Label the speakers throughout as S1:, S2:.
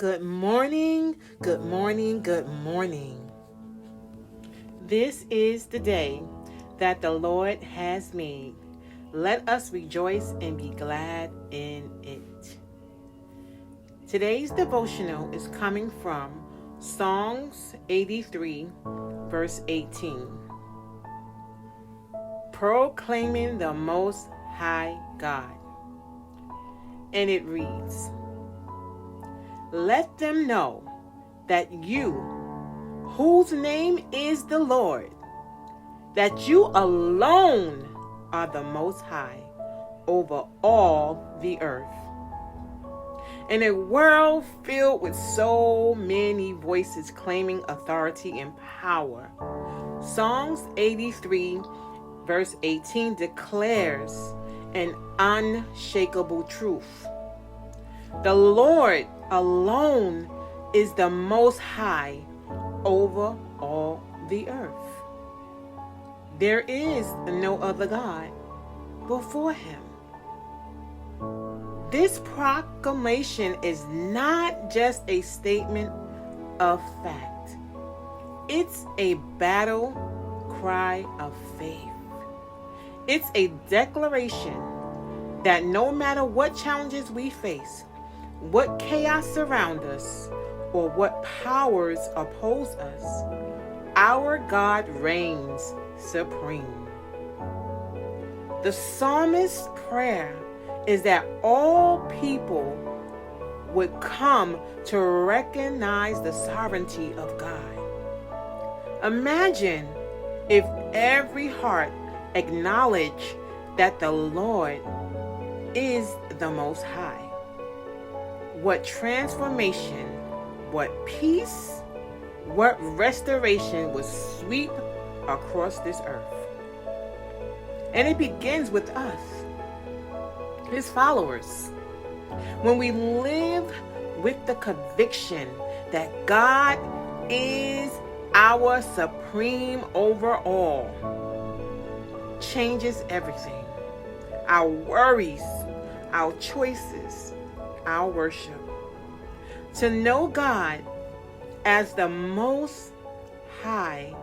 S1: Good morning, good morning, good morning. This is the day that the Lord has made. Let us rejoice and be glad in it. Today's devotional is coming from Psalms 83, verse 18. Proclaiming the Most High God. And it reads, "Let them know that you, whose name is the Lord, that you alone are the Most High over all the earth." In a world filled with so many voices claiming authority and power, Psalms 83, verse 18 declares an unshakable truth. The Lord alone is the Most High over all the earth. There is no other God before him. This proclamation is not just a statement of fact. It's a battle cry of faith. It's a declaration that no matter what challenges we face, what chaos surrounds us, or what powers oppose us, our God reigns supreme. The psalmist's prayer is that all people would come to recognize the sovereignty of God. Imagine if every heart acknowledged that the Lord is the Most High. What transformation, what peace, what restoration would sweep across this earth. And it begins with us, his followers. When we live with the conviction that God is our supreme over all, changes everything. Our worries, our choices, our worship. To know God as the Most High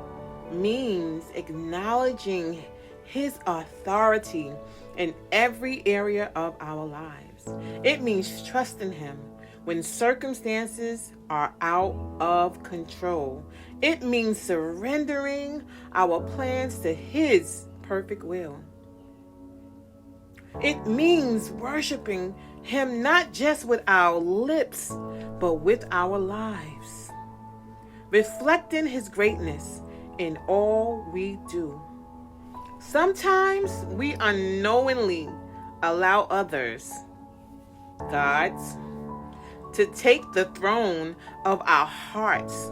S1: means acknowledging his authority in every area of our lives. It means trusting him when circumstances are out of control. It means surrendering our plans to his perfect will. It means worshiping him not just with our lips, but with our lives, reflecting his greatness in all we do. Sometimes we unknowingly allow others, gods, to take the throne of our hearts.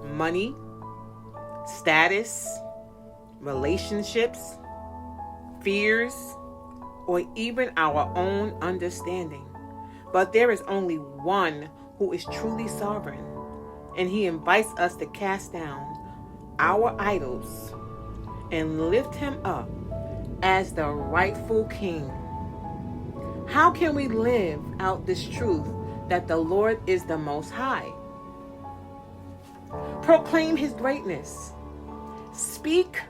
S1: Money, status, relationships, fears, or even our own understanding. But there is only one who is truly sovereign, and he invites us to cast down our idols and lift him up as the rightful king. How can we live out this truth that the Lord is the Most High? Proclaim his greatness. Speak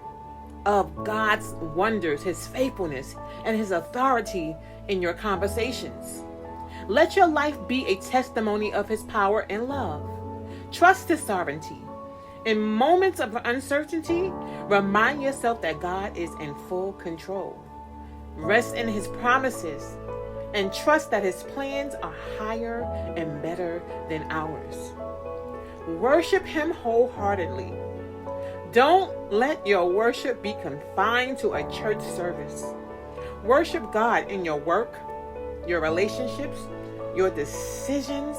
S1: of God's wonders, his faithfulness, and his authority in your conversations. Let your life be a testimony of his power and love. Trust his sovereignty. In moments of uncertainty, remind yourself that God is in full control. Rest in his promises and trust that his plans are higher and better than ours. Worship him wholeheartedly. Don't let your worship be confined to a church service. Worship God in your work, your relationships, your decisions.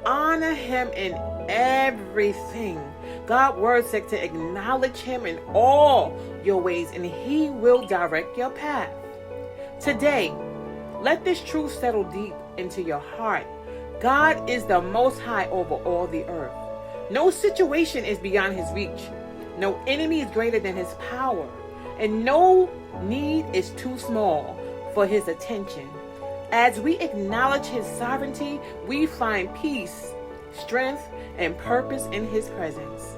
S1: Honor him in everything. God's word said to acknowledge him in all your ways, and he will direct your path. Today, let this truth settle deep into your heart. God is the Most High over all the earth. No situation is beyond his reach. No enemy is greater than his power, and no need is too small for his attention. As we acknowledge his sovereignty, we find peace strength, and purpose in His presence.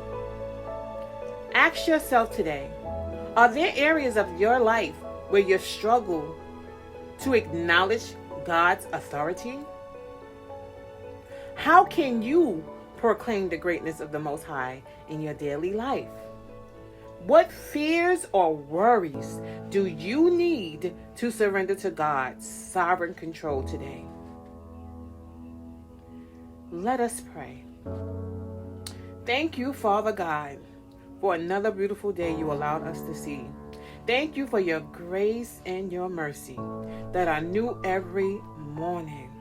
S1: Ask yourself today, are there areas of your life where you struggle to acknowledge God's authority? How can you proclaim the greatness of the Most High in your daily life? What fears or worries do you need to surrender to God's sovereign control today? Let us pray. Thank you, Father God, for another beautiful day you allowed us to see. Thank you for your grace and your mercy that are new every morning.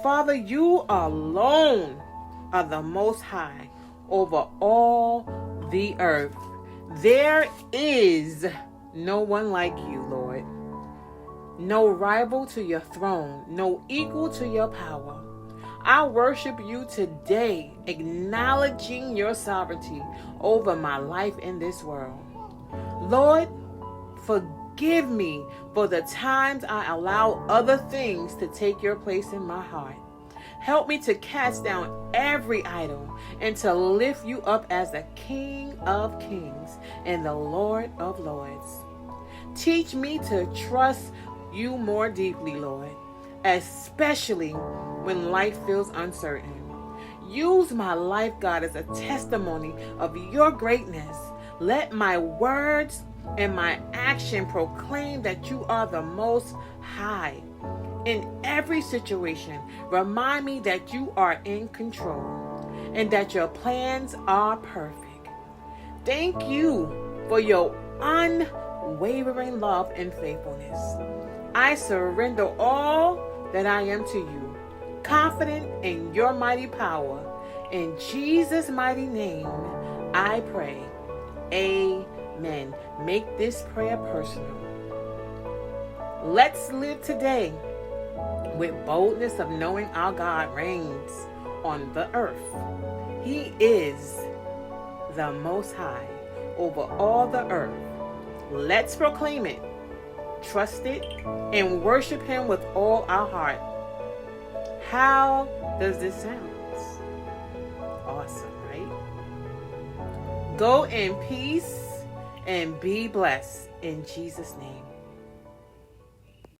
S1: Father, you alone are the Most High over all the earth. There is no one like you, Lord. No rival to your throne, no equal to your power. I worship you today, acknowledging your sovereignty over my life in this world. Lord, forgive me for the times I allow other things to take your place in my heart. Help me to cast down every idol and to lift you up as the King of Kings and the Lord of Lords. Teach me to trust you more deeply, Lord, especially when life feels uncertain. Use my life, God, as a testimony of your greatness. Let my words and my action proclaim that you are the Most High. In every situation, remind me that you are in control and that your plans are perfect. Thank you for your unwavering love and faithfulness. I surrender all that I am to you, confident in your mighty power. In Jesus' mighty name, I pray. Amen. Make this prayer personal. Let's live today with boldness of knowing our God reigns on the earth. He is the Most High over all the earth. Let's proclaim it, trust it, and worship Him with all our heart. How does this sound? Awesome, right? Go in peace and be blessed in Jesus' name.